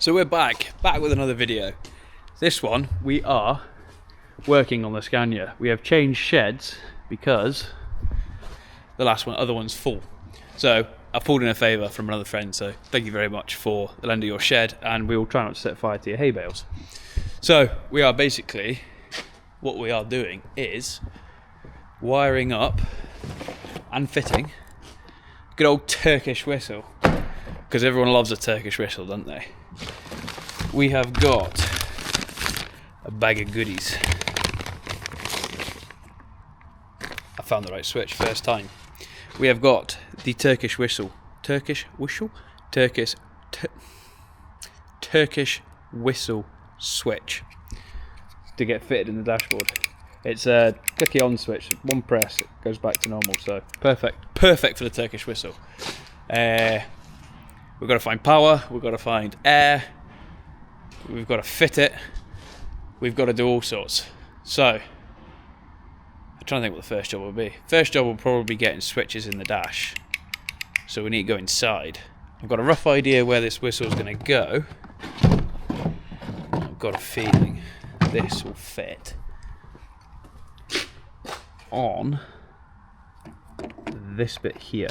So we're back with another video. This one, we are working on the Scania. We have changed sheds because the other one's full. So I've pulled in a favour from another friend, so thank you very much for the lend of your shed, and we will try not to set fire to your hay bales. So we are basically, what we are doing is wiring up and fitting a good old Turkish whistle, because everyone loves a Turkish whistle, don't they? We have got a bag of goodies. I found the right switch first time. We have got the Turkish whistle switch to get fitted in the dashboard. It's a clicky on switch. One press, it goes back to normal. So perfect for the Turkish whistle. We've got to find power. We've got to find air. We've got to fit it. We've got to do all sorts. So I'm trying to think what the first job will be. First job will probably be getting switches in the dash. So we need to go inside. I've got a rough idea where this whistle is going to go. I've got a feeling this will fit on this bit here.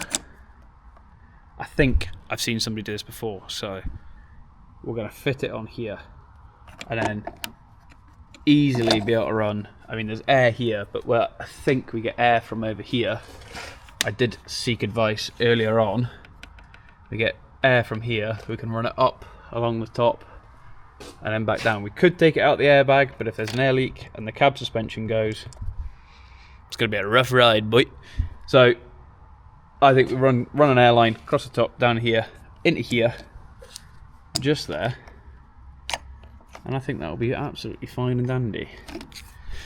I think I've seen somebody do this before, so we're going to fit it on here and then easily be able to run. I mean, there's air here, but I think we get air from over here. I did seek advice earlier on. We get air from here, we can run it up along the top and then back down. We could take it out the airbag, but if there's an air leak and the cab suspension goes, it's going to be a rough ride, boy. So I think we run an airline across the top, down here, into here, just there, and I think that'll be absolutely fine and dandy.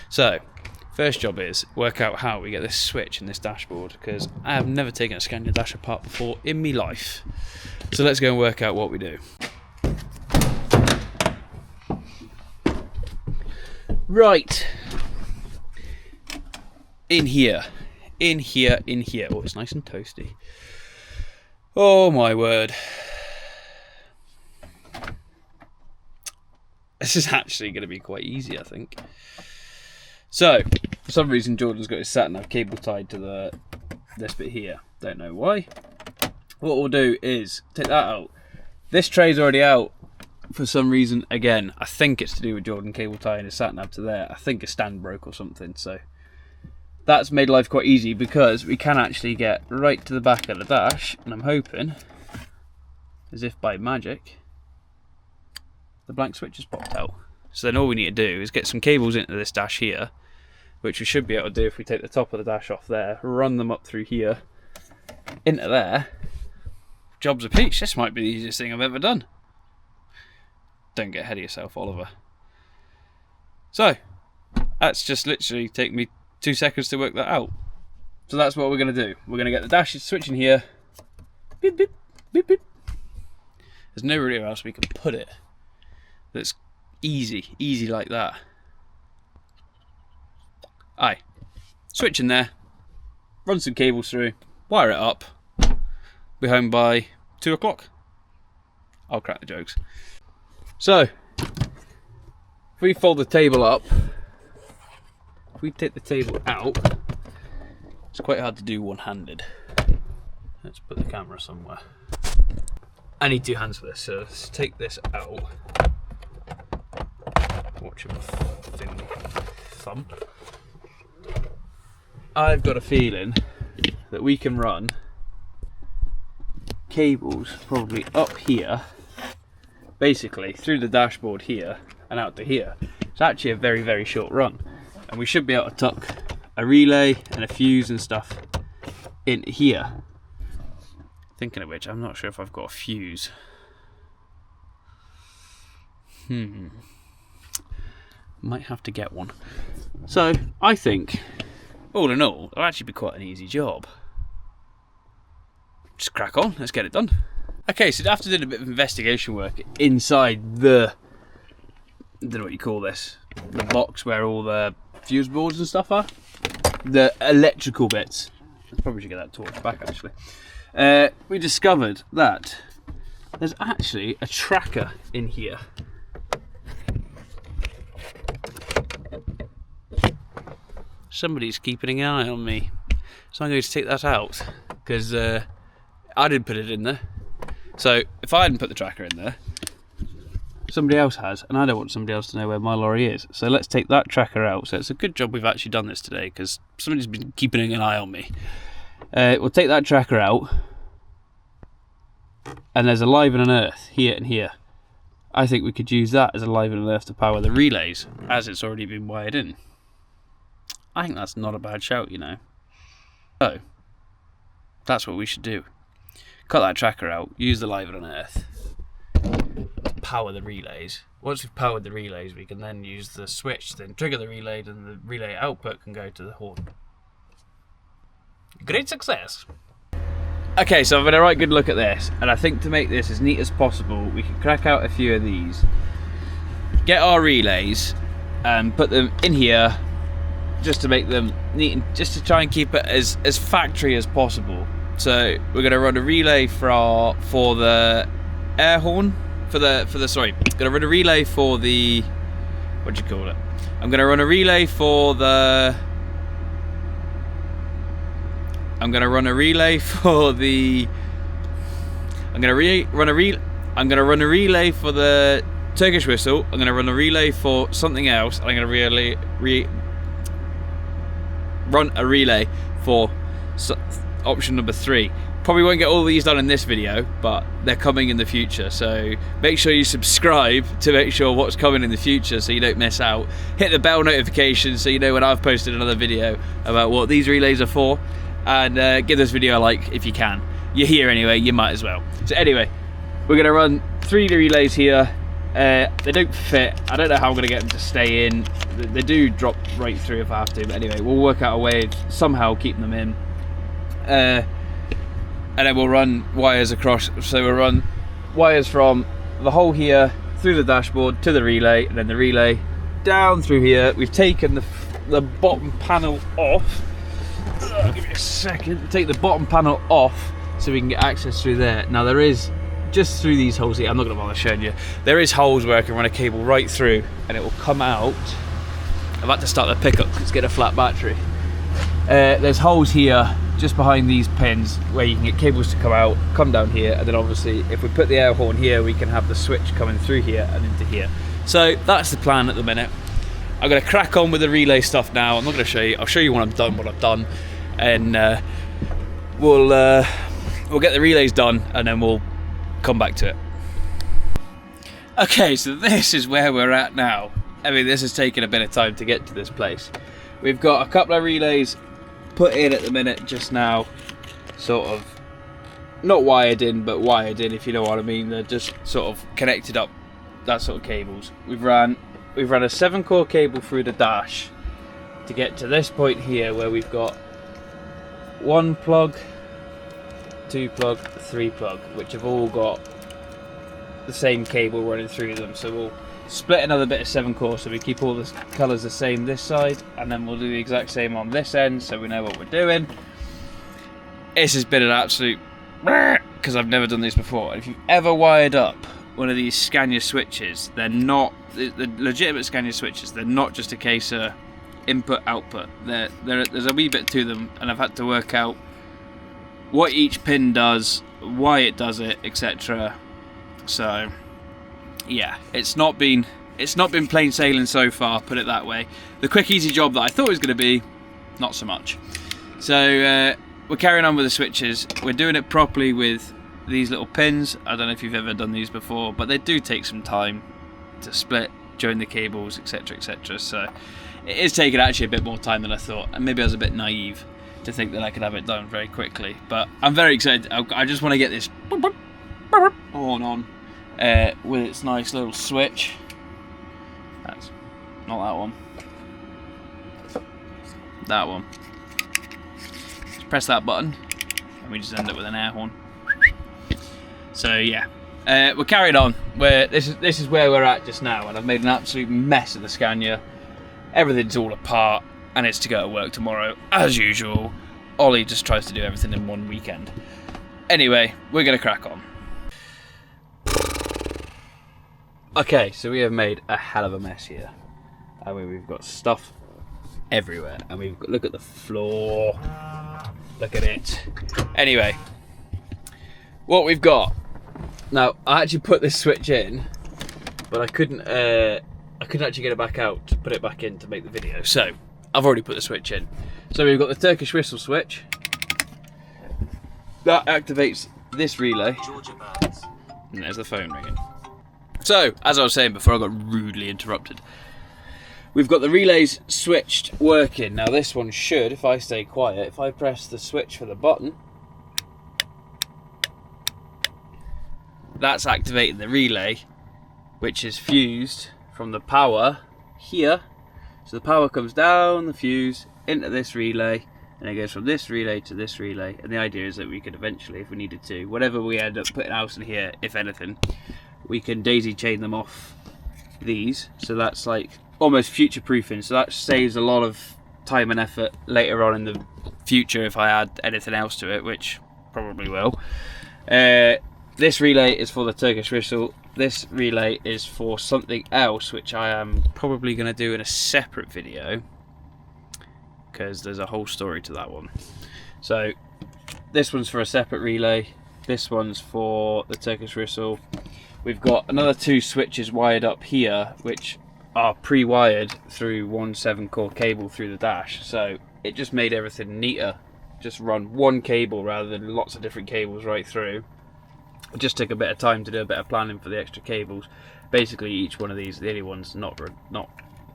So first job is work out how we get this switch in this dashboard, because I have never taken a Scania dash apart before in my life. So let's go and work out what we do. Right, in here. Oh, it's nice and toasty. Oh my word. This is actually going to be quite easy, I think. So, for some reason, Jordan's got his sat-nav cable tied to this bit here. Don't know why. What we'll do is take that out. This tray's already out for some reason. Again, I think it's to do with Jordan cable tying his sat-nav to there. I think a stand broke or something, so that's made life quite easy because we can actually get right to the back of the dash, and I'm hoping, as if by magic, the blank switch has popped out. So then all we need to do is get some cables into this dash here, which we should be able to do if we take the top of the dash off there, run them up through here, into there. Job's a peach. This might be the easiest thing I've ever done. Don't get ahead of yourself, Oliver. So that's just literally take me 2 seconds to work that out. So that's what we're going to do. We're going to get the dash switch in here. Beep, beep, beep, beep. There's nowhere else we can put it that's easy like that. Aye. Switch in there. Run some cables through. Wire it up. Be home by 2 o'clock. I'll crack the jokes. So, if we fold the table up, if we take the table out, it's quite hard to do one-handed. Let's put the camera somewhere. I need 2 hands for this, so let's take this out. Watch him thumb. I've got a feeling that we can run cables probably up here, basically through the dashboard here and out to here. It's actually a very, very short run. And we should be able to tuck a relay and a fuse and stuff in here. Thinking of which, I'm not sure if I've got a fuse. Might have to get one. So, I think, all in all, it'll actually be quite an easy job. Just crack on, let's get it done. Okay, so after doing a bit of investigation work inside the, I don't know what you call this, the box where all the fuse boards and stuff are, the electrical bits. I probably should get that torch back actually. We discovered that there's actually a tracker in here. Somebody's keeping an eye on me, so I'm going to take that out because I didn't put it in there. So if I hadn't put the tracker in there, somebody else has, and I don't want somebody else to know where my lorry is. So let's take that tracker out. So it's a good job we've actually done this today because somebody's been keeping an eye on me. We'll take that tracker out, and there's a live and an earth here and here. I think we could use that as a live and an earth to power the relays, as it's already been wired in. I think that's not a bad shout, you know. So that's what we should do. Cut that tracker out, use the live and an earth to power the relays. Once we've powered the relays, we can then use the switch, then trigger the relay, and the relay output can go to the horn. Great success! Okay, so I've had a right good look at this, and I think to make this as neat as possible, we can crack out a few of these, get our relays, and put them in here, just to make them neat, and just to try and keep it as factory as possible. So we're going to run a relay for the air horn, going to run a relay for the, what do you call it? I'm going to run a relay for the, I'm going to run a relay for the, I'm going to run a relay for the Turkish whistle. I'm going to run a relay for something else. I'm going to run a relay for option number 3. Probably won't get all these done in this video, but they're coming in the future, so make sure you subscribe to make sure what's coming in the future so you don't miss out. Hit the bell notification so you know when I've posted another video about what these relays are for, and give this video a like if you can. You're here anyway, you might as well. So anyway, we're going to run 3 relays here. They don't fit. I don't know how I'm going to get them to stay in. They do drop right through if I have to, but anyway, we'll work out a way of somehow keeping them in. And then we'll run wires across. So we'll run wires from the hole here through the dashboard to the relay, and then the relay down through here. We've taken the bottom panel off. Give me a second. Take the bottom panel off so we can get access through there. Now there is, just through these holes here, I'm not going to bother showing you, there is holes where I can run a cable right through and it will come out. I've had to start the pickup because it's got a flat battery. There's holes here just behind these pins where you can get cables to come out, come down here, and then obviously if we put the air horn here, we can have the switch coming through here and into here. So that's the plan at the minute. I'm going to crack on with the relay stuff now. I'm not going to show you. I'll show you when I'm done what I've done, and we'll get the relays done, and then we'll come back to it. Okay, so this is where we're at now. I mean, this has taken a bit of time to get to this place. We've got a couple of relays put in at the minute just now, sort of not wired in, but wired in, if you know what I mean. They're just sort of connected up, that sort of cables. We've run a 7-core cable through the dash to get to this point here where we've got 1 plug, 2 plug, 3 plug, which have all got the same cable running through them. So we'll split another bit of 7-core so we keep all the colours the same this side, and then we'll do the exact same on this end so we know what we're doing. This has been an absolute because I've never done this before. If you've ever wired up one of these Scania switches, they're not the legitimate Scania switches. They're not just a case of input output. There's a wee bit to them, and I've had to work out what each pin does, why it does it, etc. So yeah, it's not been plain sailing so far, put it that way. The quick easy job that I thought it was going to be, not so much. So we're carrying on with the switches. We're doing it properly with these little pins. I don't know if you've ever done these before, but they do take some time to split, join the cables, etc, etc. So it is taking actually a bit more time than I thought, and maybe I was a bit naive to think that I could have it done very quickly, but I'm very excited. I just want to get this horn on with its nice little switch. That's not that one. That one. Just press that button and we just end up with an air horn. So yeah, we're carried on. This is where we're at just now, and I've made an absolute mess of the Scania. Everything's all apart, and it's to go to work tomorrow as usual. Ollie just tries to do everything in one weekend. Anyway, we're gonna crack on. Okay, so we have made a hell of a mess here. I mean, we've got stuff everywhere, and we've got, look at the floor, look at it. Anyway, what we've got now, I actually put this switch in, but I couldn't actually get it back out to put it back in to make the video. So I've already put the switch in. So we've got the Turkish whistle switch that activates this relay. And there's the phone ringing. So, as I was saying before I got rudely interrupted, we've got the relays switched working. Now this one should, if I stay quiet, if I press the switch for the button, that's activating the relay, which is fused from the power here. So the power comes down the fuse into this relay, and it goes from this relay to this relay. And the idea is that we could eventually, if we needed to, whatever we end up putting else in here, if anything, we can daisy chain them off these. So that's like almost future proofing. So that saves a lot of time and effort later on in the future if I add anything else to it, which probably will. This relay is for the Turkish whistle. This relay is for something else, which I am probably going to do in a separate video, because there's a whole story to that one. So this one's for a separate relay. This one's for the Turkish whistle. We've got another 2 switches wired up here, which are pre-wired through one 7-core cable through the dash. So it just made everything neater. Just run one cable rather than lots of different cables right through. It just took a bit of time to do a bit of planning for the extra cables. Basically, each one of these, the only one's not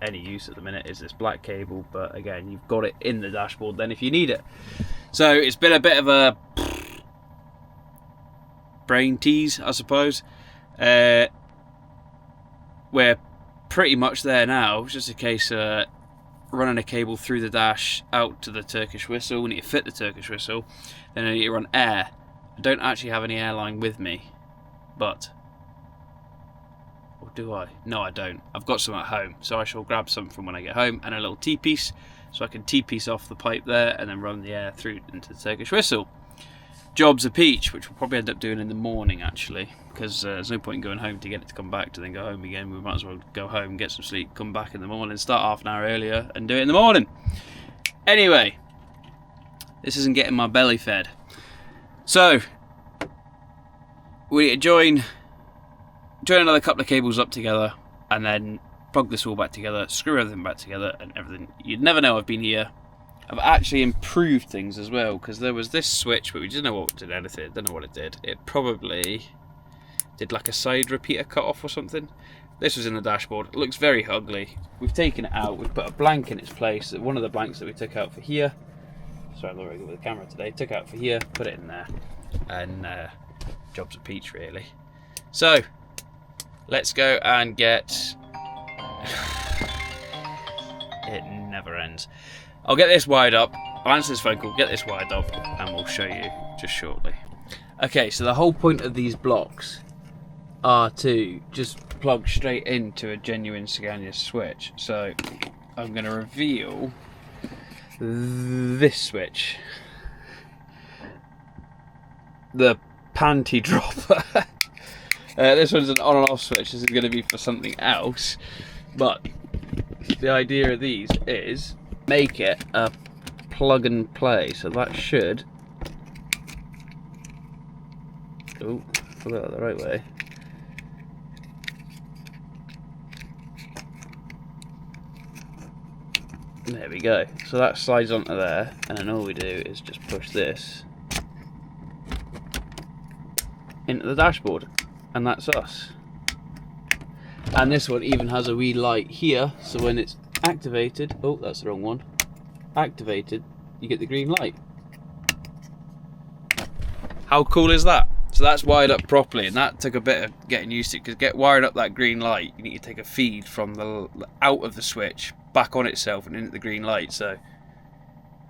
any use at the minute, is this black cable. But again, you've got it in the dashboard then if you need it. So it's been a bit of a brain tease, I suppose. We're pretty much there now. It's just a case of running a cable through the dash out to the Turkish whistle. We need to fit the Turkish whistle. Then I need to run air. I don't actually have any airline with me, but, or do I? No, I don't. I've got some at home, so I shall grab some from when I get home, and a little T-piece, so I can T-piece off the pipe there and then run the air through into the Turkish whistle. Job's a peach, which we'll probably end up doing in the morning actually, because there's no point in going home to get it to come back to then go home again. We might as well go home, get some sleep, come back in the morning, start half an hour earlier and do it in the morning. Anyway, this isn't getting my belly fed. So we join another couple of cables up together and then plug this all back together, screw everything back together and everything. You'd never know I've been here. I've actually improved things as well, because there was this switch, but we didn't know what it did anything. Don't know what it did. It probably did like a side repeater cut off or something. This was in the dashboard. It looks very ugly. We've taken it out. We've put a blank in its place. One of the blanks that we took out for here. Sorry, I'm not very good with the camera today. Took out for here, put it in there, and job's a peach really. So let's go and get. It never ends. I'll get this wired up, I'll answer this phone call, get this wired up, and we'll show you just shortly. Okay, so the whole point of these blocks are to just plug straight into a genuine Scania switch. So I'm going to reveal this switch. The panty dropper. This one's an on and off switch, this is going to be for something else. But the idea of these is make it a plug and play, so that should, oh, forgot that the right way. There we go. So that slides onto there, and then all we do is just push this into the dashboard, and that's us. And this one even has a wee light here, so when it's activated, oh that's the wrong one, activated, you get the green light. How cool is that? So that's wired up properly, and that took a bit of getting used to, because to get wired up that green light you need to take a feed from the out of the switch back on itself and into the green light. So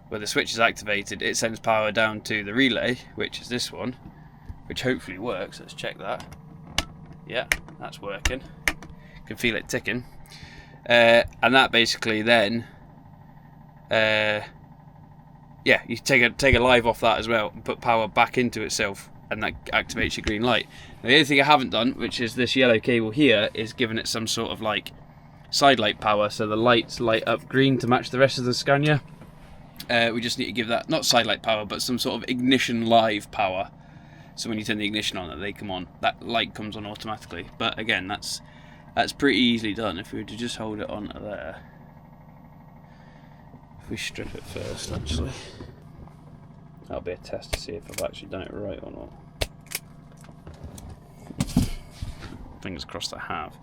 when the switch is activated, it sends power down to the relay, which is this one, which hopefully works. Let's check that. Yeah, that's working. Can feel it ticking. And that basically then, yeah, you take a live off that as well and put power back into itself and that activates your green light. Now, the only thing I haven't done, which is this yellow cable here, is given it some sort of like side light power, so the lights light up green to match the rest of the Scania. We just need to give that, not side light power, but some sort of ignition live power. So when you turn the ignition on, they come on. That light comes on automatically. But again, that's pretty easily done. If we were to just hold it on to there. If we strip it first, actually. That'll be a test to see if I've actually done it right or not. Fingers crossed I have.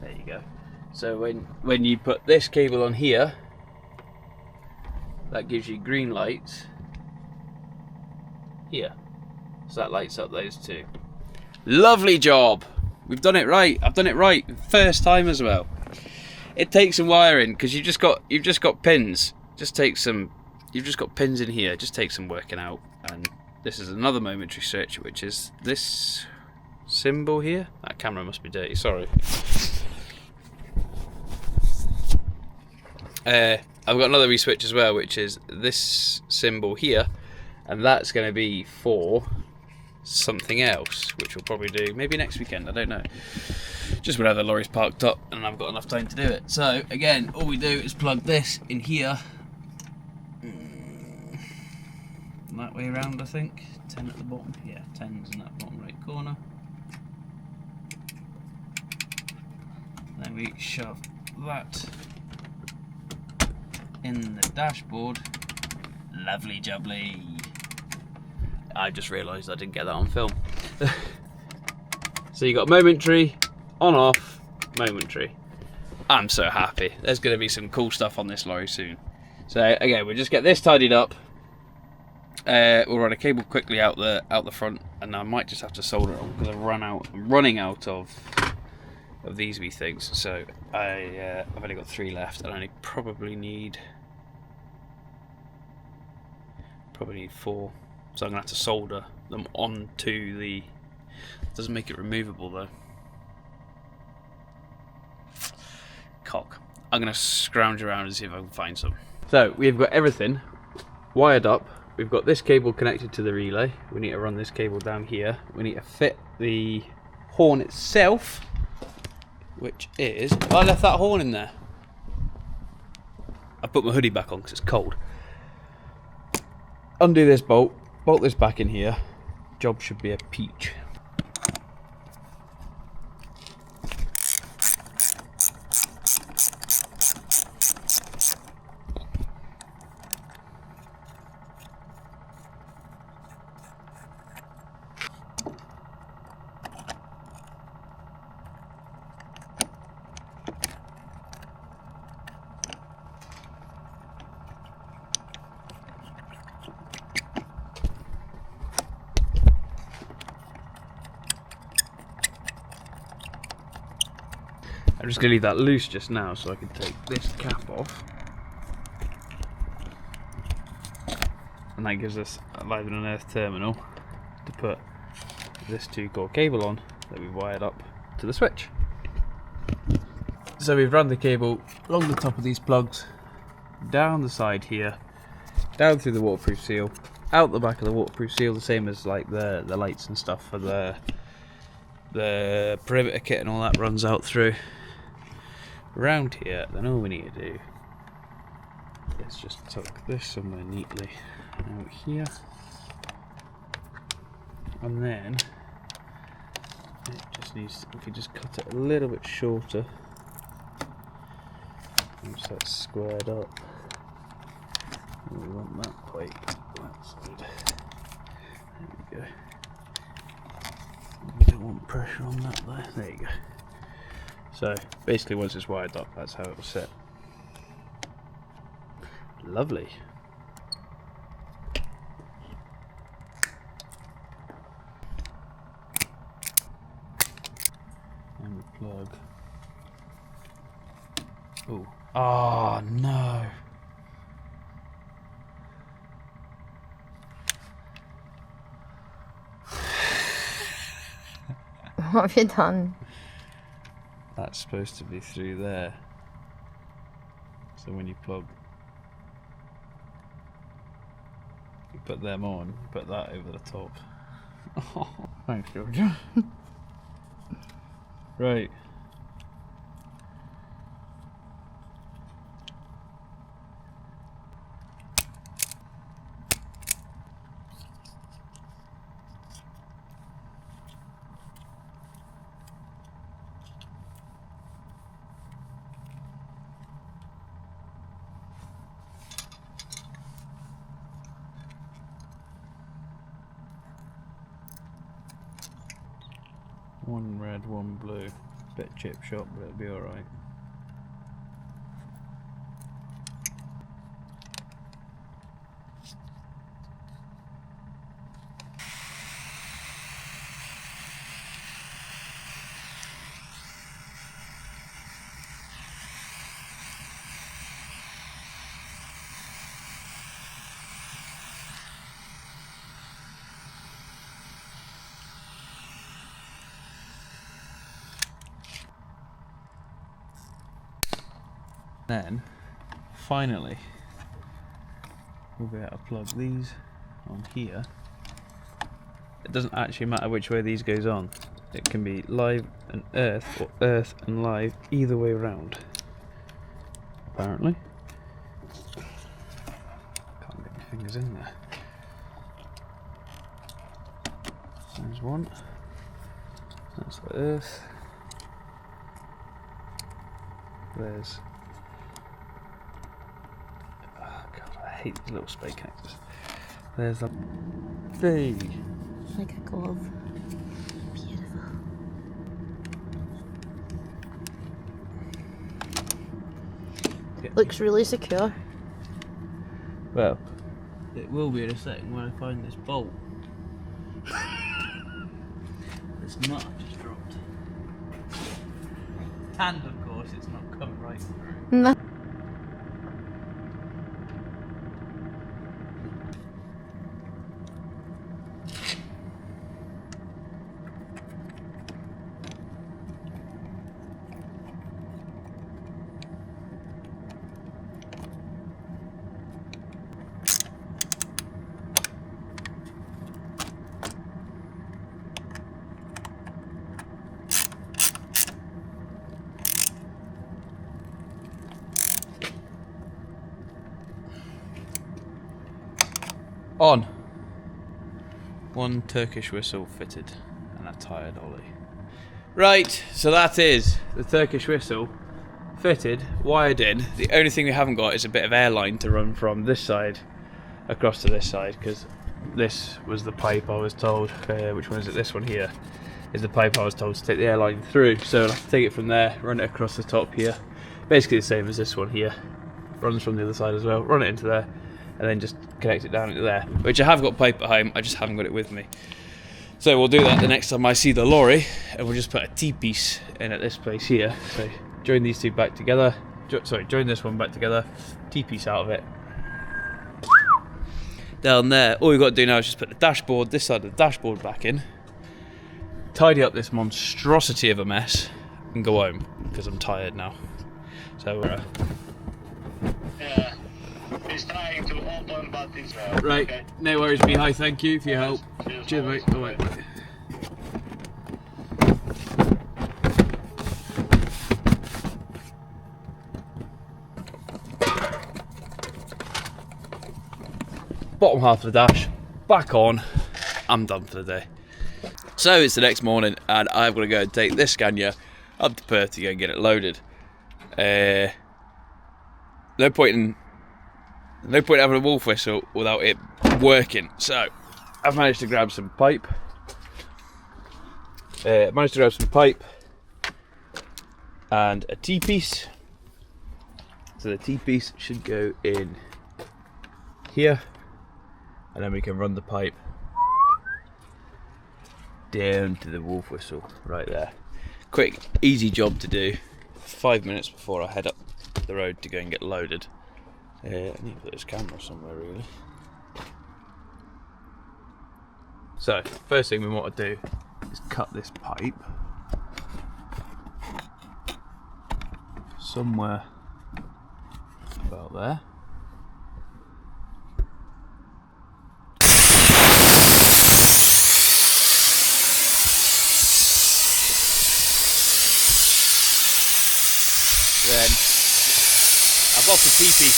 There you go. So when you put this cable on here, that gives you green lights here. So that lights up those two. Lovely job! We've done it right. I've done it right. First time as well. It takes some wiring because you've just got pins. You've just got pins in here. Just takes some working out. And this is another momentary search, which is this symbol here. That camera must be dirty. Sorry. I've got another wee switch as well, which is this symbol here, and that's going to be for something else, which we'll probably do maybe next weekend. I don't know. Just whenever the lorry's parked up and I've got enough time to do it. So again, all we do is plug this in here. That way around, I think. 10 at the bottom. Yeah, 10's in that bottom right corner. Then we shove that in the dashboard. Lovely jubbly. I just realised I didn't get that on film. So you got momentary, on off, momentary. I'm so happy. There's going to be some cool stuff on this lorry soon. So again, we'll just get this tidied up. We'll run a cable quickly out the front, and I might just have to solder it on because I'm running out of these wee things. So I've only got 3 left, and I only probably need 4. So I'm gonna have to solder them onto the. Doesn't make it removable though. Cock. I'm gonna scrounge around and see if I can find some. So we've got everything wired up. We've got this cable connected to the relay. We need to run this cable down here. We need to fit the horn itself, which is... I left that horn in there. I put my hoodie back on because it's cold. Undo this bolt this back in here. Job should be a peach. I'm just going to leave that loose just now so I can take this cap off. And that gives us a live and unearth terminal to put this 2-core cable on that we've wired up to the switch. So we've run the cable along the top of these plugs, down the side here, down through the waterproof seal, out the back of the waterproof seal, the same as like the lights and stuff for the perimeter kit and all that runs out through. Around here, then all we need to do is just tuck this somewhere neatly out here, and then it just needs to, we can just cut it a little bit shorter once that's squared up. We want that plate that side. There we go. We don't want pressure on that there. There you go. So basically once it's wired up, that's how it will sit. Lovely. And the plug. Oh. Oh no. What have you done? That's supposed to be through there. So when you plug the put them on, put that over the top. Oh, thanks, George. Right. One red, one blue. Bit chip shop, but it'll be alright. Then, finally, we'll be able to plug these on here. It doesn't actually matter which way these goes on. It can be live and earth, or earth and live, either way around. Apparently. Can't get my fingers in there. There's one. That's the earth. There's... I hate these little spade connectors. There's a big. Like a glove. Beautiful. Yeah. Looks really secure. Well, it will be in a second when I find this bolt. This nut I just dropped. And of course, it's not come right through. No. On. One Turkish whistle fitted and a tyre dolly. Right, so that is the Turkish whistle fitted, wired in. The only thing we haven't got is a bit of airline to run from this side across to this side, because this was the pipe I was told, which one is it? This one here is the pipe I was told to take the airline through. So I'll have to take it from there, run it across the top here. Basically the same as this one here. Runs from the other side as well, run it into there, and then just connect it down into there, which I have got pipe at home, I just haven't got it with me. So we'll do that the next time I see the lorry, and we'll just put a T-piece in at this place here. So join these two back together, join this one back together, T-piece out of it. Down there, all we've got to do now is just put the dashboard, this side of the dashboard back in, tidy up this monstrosity of a mess, and go home, because I'm tired now. So He's trying to open, but it's right, okay. No worries, Mihai, thank you for your help. Cheers, mate. Bye. Bottom half of the dash, back on, I'm done for the day. So it's the next morning and I've got to go and take this Scania up to Perth to go and get it loaded. No point having a wolf whistle without it working. So I've managed to grab some pipe. And a T-piece. So the T-piece should go in here, and then we can run the pipe down to the wolf whistle right there. Quick, easy job to do. 5 minutes before I head up the road to go and get loaded. I need to put this camera somewhere really. So, first thing we want to do is cut this pipe somewhere about there. Then I've off the pee-pee.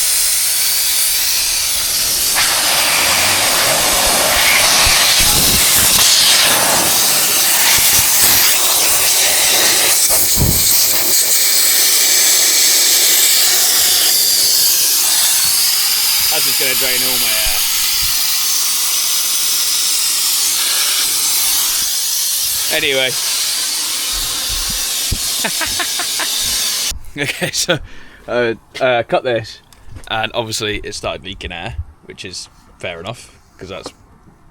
That's just going to drain all my air. Anyway. Okay, so cut this, and obviously it started leaking air, which is fair enough, because that's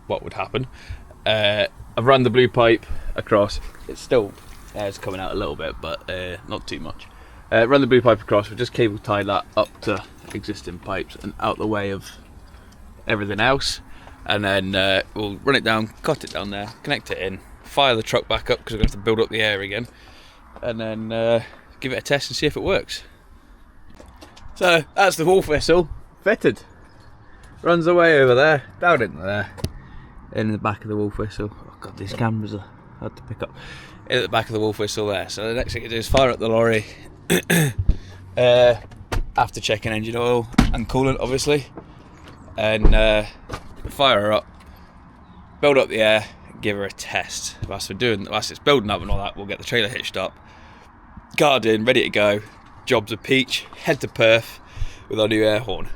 what would happen. I've run the blue pipe across. It's still air's coming out a little bit, but not too much. Run the blue pipe across. We'll just cable tie that up to existing pipes and out the way of everything else, and then we'll run it down, cut it down there, connect it in, fire the truck back up because we're going to have to build up the air again, and then give it a test and see if it works. So that's the wolf whistle fitted. Runs away over there, down into there, in the back of the wolf whistle. Oh god, these cameras are hard to pick up. In the back of the wolf whistle there. So the next thing to do is fire up the lorry. After checking engine oil and coolant, obviously, and fire her up, build up the air, give her a test. Whilst it's building up and all that, we'll get the trailer hitched up, guard in, ready to go. Job's a peach. Head to Perth with our new air horn.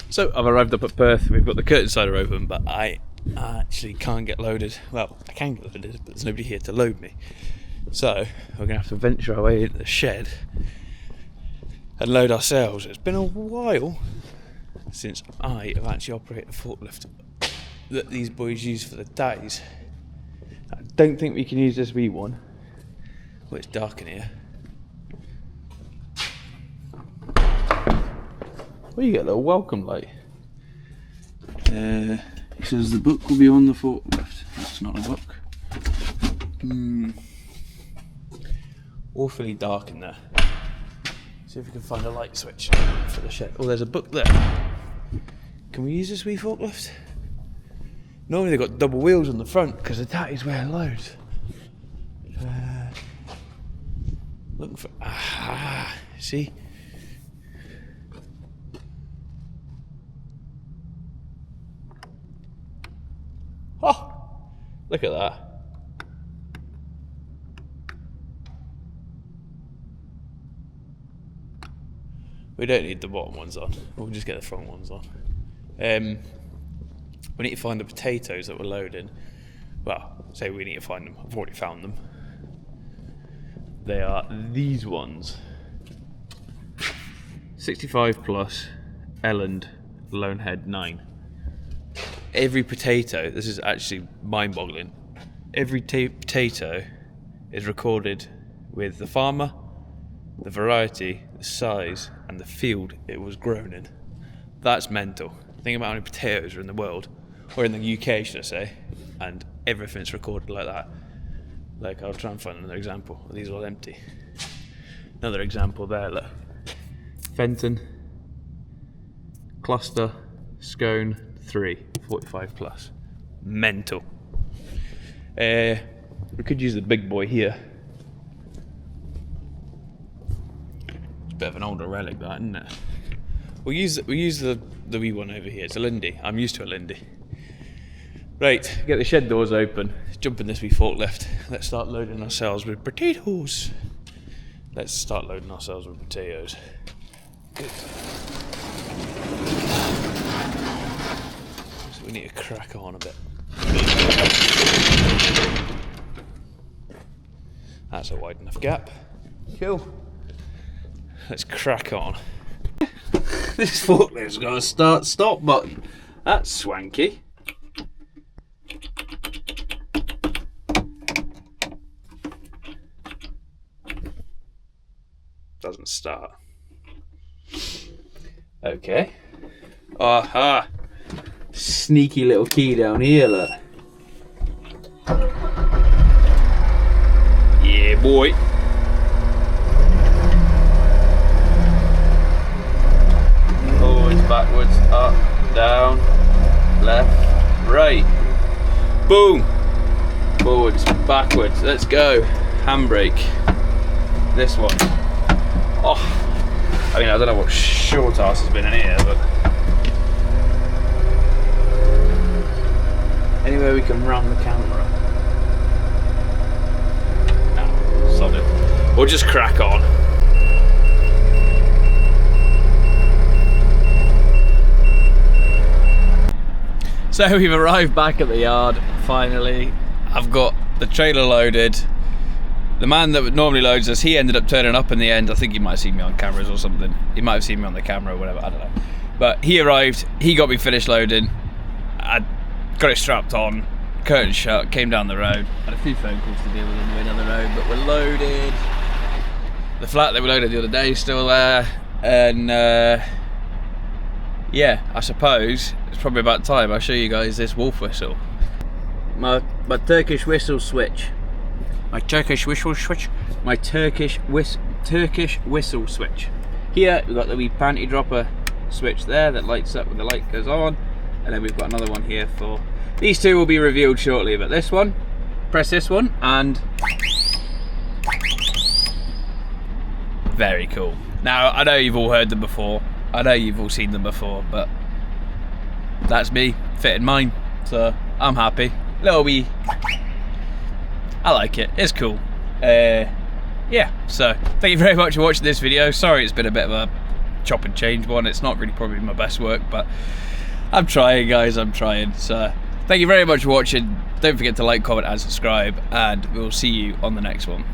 So I've arrived up at Perth. We've got the curtain sider open, but I actually can't get loaded. Well, I can get loaded, but there's nobody here to load me. So we're going to have to venture our way into the shed and load ourselves. It's been a while since I have actually operated a forklift that these boys use for the days. I don't think we can use this wee one. Well, it's dark in here. Well, you get a little welcome light. He says the book will be on the forklift. That's not a book. Awfully dark in there. See if we can find a light switch for the shed. Oh, there's a book there. Can we use this wee forklift? Normally they've got double wheels on the front because that is where it loads. Looking for... see? Oh! Look at that. We don't need the bottom ones on. We'll just get the front ones on. We need to find the potatoes that we're loading. Well, say we need to find them. I've already found them. They are these ones. 65 plus, Elland, Lonehead 9. Every potato, this is actually mind-boggling. Every potato is recorded with the farmer, the variety, the size, and the field it was grown in. That's mental. Think about how many potatoes are in the world, or in the UK, should I say, and everything's recorded like that. Like, I'll try and find another example. These are all empty. Another example there, look. Fenton, cluster, scone, 3, 45 plus. Mental. We could use the big boy here. It's a bit of an older relic, that, isn't it? We'll use the wee one over here. It's a Lindy. I'm used to a Lindy. Right, get the shed doors open. Jump in this wee forklift. Let's start loading ourselves with potatoes. Let's start loading ourselves with potatoes. Good. So we need to crack on a bit. That's a wide enough gap. Cool. Let's crack on. This forklift's got a start-stop button. That's swanky. Doesn't start. Okay. Aha! Sneaky little key down here, look. Yeah, boy. Forwards, backwards, up, down, left, right. Boom! forwards, backwards. Let's go. Handbrake. This one. Oh, I mean, I don't know what short ass has been in here, but anywhere we can ram the camera. Nah, solid. We'll just crack on. So we've arrived back at the yard, finally. I've got the trailer loaded. The man that normally loads us, he ended up turning up in the end. I think he might have seen me on cameras or something. He might have seen me on the camera or whatever, I don't know. But he arrived, he got me finished loading. I got it strapped on, curtain shut, came down the road. Had a few phone calls to deal with on the way down the road, but we're loaded. The flat that we loaded the other day is still there. And yeah, I suppose it's probably about time I show you guys this wolf whistle. My Turkish whistle switch. My Turkish whistle switch. My Turkish whistle switch. Here we've got the wee panty dropper switch there that lights up when the light goes on, and then we've got another one here for these two will be revealed shortly. But this one, press this one, and very cool. Now I know you've all heard them before. I know you've all seen them before, but that's me fitting mine, so I'm happy. Little wee, I like it, it's cool. Yeah, so thank you very much for watching this video. Sorry it's been a bit of a chop and change one. It's not really probably my best work, but I'm trying, guys, I'm trying. So thank you very much for watching. Don't forget to like, comment and subscribe, and we'll see you on the next one.